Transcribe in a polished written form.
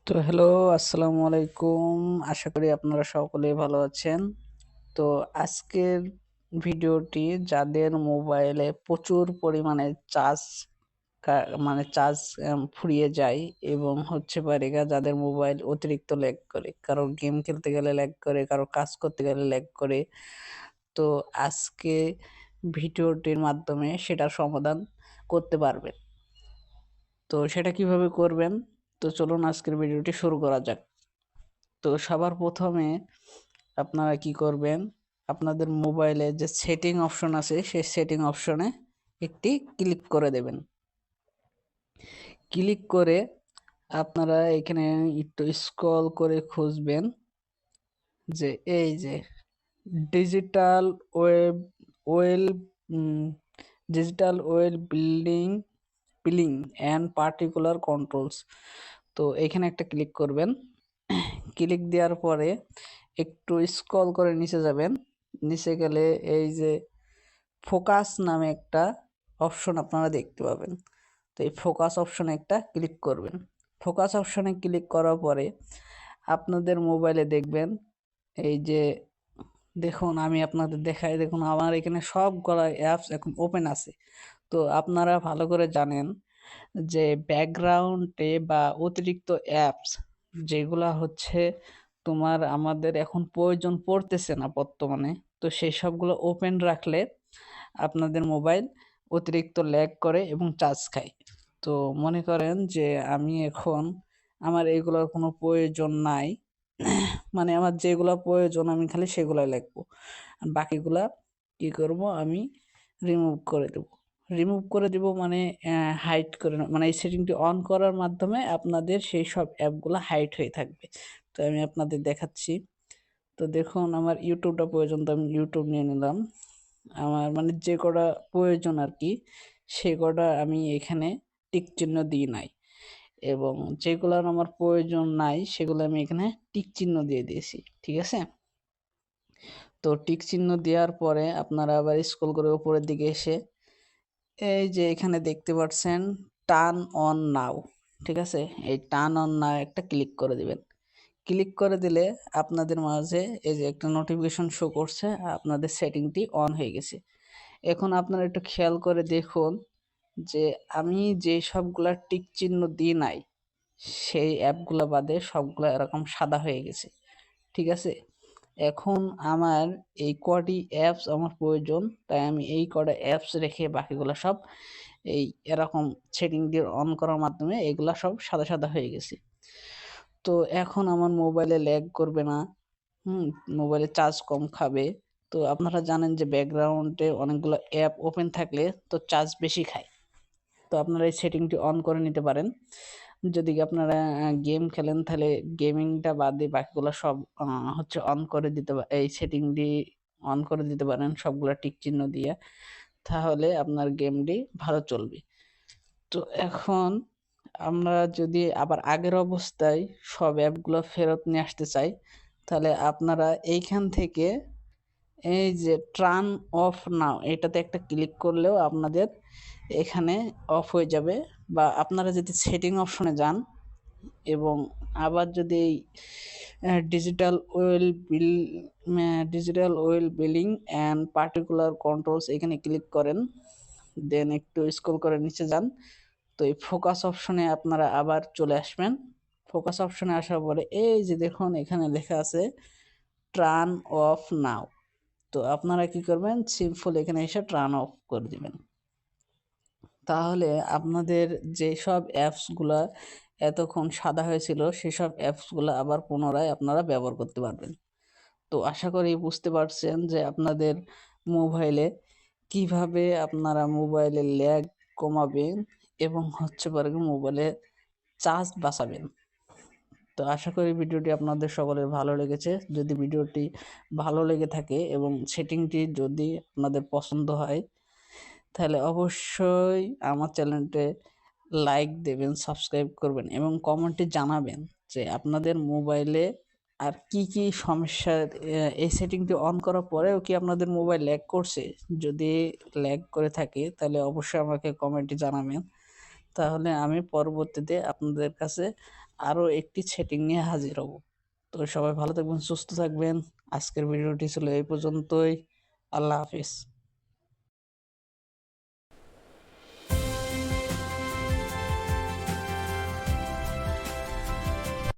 তো হ্যালো, আসসালামু আলাইকুম। আশা করি আপনারা সকলেই ভালো আছেন। তো আজকের ভিডিওটি যাদের মোবাইলে প্রচুর পরিমাণে চার্জ মানে চার্জ ফুরিয়ে যায় এবং হচ্ছে পারে যাদের মোবাইল অতিরিক্ত ল্যাগ করে, কারো গেম খেলতে গেলে ল্যাগ করে, কারো কাজ করতে গেলে ল্যাগ করে। তো আজকে ভিডিওটির মাধ্যমে সেটার সমাধান করতে পারবেন। তো সেটা কিভাবে করবেন? তো চলুন আজকের ভিডিওটি শুরু করা যাক। তো সবার প্রথমে আপনারা কি করবেন, আপনাদের মোবাইলে যে সেটিং অপশন আছে সেই সেটিং অপশনে একটি ক্লিক করে দেবেন। ক্লিক করে আপনারা এখানে একটু স্ক্রল করে খুঁজবেন যে এই যে digital web well digital well billing and particular controls. তো এখানে একটা ক্লিক করবেন। ক্লিক দেওয়ার পরে একটু স্ক্রল করে নিচে যাবেন। নিচে গেলে এই যে ফোকাস নামে একটা অপশন আপনারা দেখতে পাবেন। তো এই ফোকাস অপশনে একটা ক্লিক করবেন। ফোকাস অপশনে ক্লিক করার পরে আপনাদের মোবাইলে দেখবেন এই যে, দেখুন আমি আপনাদের দেখাই, দেখুন আমার এখানে সবগুলা অ্যাপস এখন ওপেন আছে। তো আপনারা ভালো করে জানেন যে ব্যাকগ্রাউন্ডে বা অতিরিক্ত অ্যাপস যেগুলা হচ্ছে তোমার আমাদের এখন প্রয়োজন পড়তেছে না বর্তমানে, তো সেই সবগুলো ওপেন রাখলে আপনাদের মোবাইল অতিরিক্ত ল্যাগ করে এবং চার্জ খায়। তো মনে করেন যে আমি এখন আমার এগুলোর কোনো প্রয়োজন নাই, মানে আমার যেগুলা প্রয়োজন আমি খালি সেগুলাই লিখবো, আর বাকিগুলা কি করব, আমি রিমুভ করে দেব। রিমুভ করে দিব মানে হাইড করে মানে এই সেটিংটি অন করার মাধ্যমে আপনাদের সেই সব অ্যাপগুলো হাইড হয়ে থাকবে। তো আমি আপনাদের দেখাচ্ছি। তো দেখুন আমার ইউটিউবটা প্রয়োজন, তো আমি ইউটিউব নিয়ে নিলাম। আমার মানে যে কটা প্রয়োজন আর কি, সে কটা আমি এখানে টিক চিহ্ন দিই নাই, এবং যেগুলোর আমার প্রয়োজন নাই সেগুলো আমি এখানে টিক চিহ্ন দিয়ে দিয়েছি। ঠিক আছে? তো টিক চিহ্ন দেওয়ার পরে আপনারা আবার স্ক্রল করে উপরের দিকে এসে এই যে এখানে দেখতে পাচ্ছেন টার্ন অন নাও। ঠিক আছে? এই টার্ন অন নাও একটা ক্লিক করে দিবেন। ক্লিক করে দিলে আপনাদের মাঝে এই যে একটা নোটিফিকেশন শো করছে, আপনাদের সেটিংটি অন হয়ে গেছে। এখন আপনারা একটু খেয়াল করে দেখুন যে আমি যে সবগুলা টিক চিহ্ন দিই নাই সেই অ্যাপগুলা বাদে সবগুলা এরকম সাদা হয়ে গেছে। ঠিক আছে? এখন আমার এই কটি অ্যাপস আমার প্রয়োজন, তাই আমি এই কটা অ্যাপস রেখে বাকিগুলা সব এই এরকম সেটিং দিয়ে অন করার মাধ্যমে এগুলা সব সাদা সাদা হয়ে গেছে। তো এখন আমার মোবাইলে ল্যাগ করবে না, মোবাইলে চার্জ কম খাবে। তো আপনারা জানেন যে ব্যাকগ্রাউন্ডে অনেকগুলো অ্যাপ ওপেন থাকলে তো চার্জ বেশি খায়। তো আপনারা এই সেটিংটি অন করে নিতে পারেন। যদি আপনারা গেম খেলেন তাহলে গেমিংটা বাদে বাকিগুলো সব হচ্ছে অন করে দিতে এই সেটিংটি অন করে দিতে পারেন সবগুলা টিক চিহ্ন দিয়ে। তাহলে আপনার গেমটি ভালো চলবে। তো এখন আমরা যদি আবার আগের অবস্থায় সব অ্যাপগুলো ফেরত নিয়ে আসতে চাই, তাহলে আপনারা এইখান থেকে এই যে টার্ন অফ নাও এটাতে একটা ক্লিক করলেও আপনাদের এখানে অফ হয়ে যাবে। বা আপনারা যদি সেটিং অপশনে যান এবং আবার যদি এই digital well bill digital well billing and particular controls এখানে ক্লিক করেন, দেন একটু স্ক্রল করে নিচে যান। তো এই ফোকাস অপশনে আপনারা আবার চলে আসবেন। ফোকাস অপশনে আসার পরে এই যে দেখুন এখানে লেখা আছে টার্ন অফ নাও। তো আপনারা কি করবেন, সিম্পল এখানে এসে টার্ন অফ করে দিবেন। তাহলে আপনাদের যেসব অ্যাপসগুলা এতক্ষণ সাদা হয়েছিল সেসব অ্যাপসগুলা আবার পুনরায় আপনারা ব্যবহার করতে পারবেন। তো আশা করি বুঝতে পারছেন যে আপনাদের মোবাইলে কিভাবে আপনারা মোবাইলের ল্যাগ কমাবেন এবং হচ্ছে পারে মোবাইলে চার্জ বাঁচাবেন। তো আশা করি ভিডিওটি আপনাদের সকলের ভালো লেগেছে। যদি ভিডিওটি ভালো লেগে থাকে এবং সেটিংটি যদি আপনাদের পছন্দ হয়, তাহলে অবশ্যই আমার চ্যানেলটি লাইক দেবেন, সাবস্ক্রাইব করবেন এবং কমেন্টে জানাবেন যে আপনাদের মোবাইলে আর কি কি সমস্যা, এই সেটিংটি অন করার পরেও কি আপনাদের মোবাইল ল্যাগ করছে। যদি ল্যাগ করে থাকে তাহলে অবশ্যই আমাকে কমেন্টে জানাবেন, তাহলে আমি পরবর্তীতে আপনাদের কাছে আরও একটি সেটিং নিয়ে হাজির হব। তো সবাই ভালো থাকবেন, সুস্থ থাকবেন। আজকের ভিডিওটি ছিল এই পর্যন্তই। আল্লাহ হাফিজ।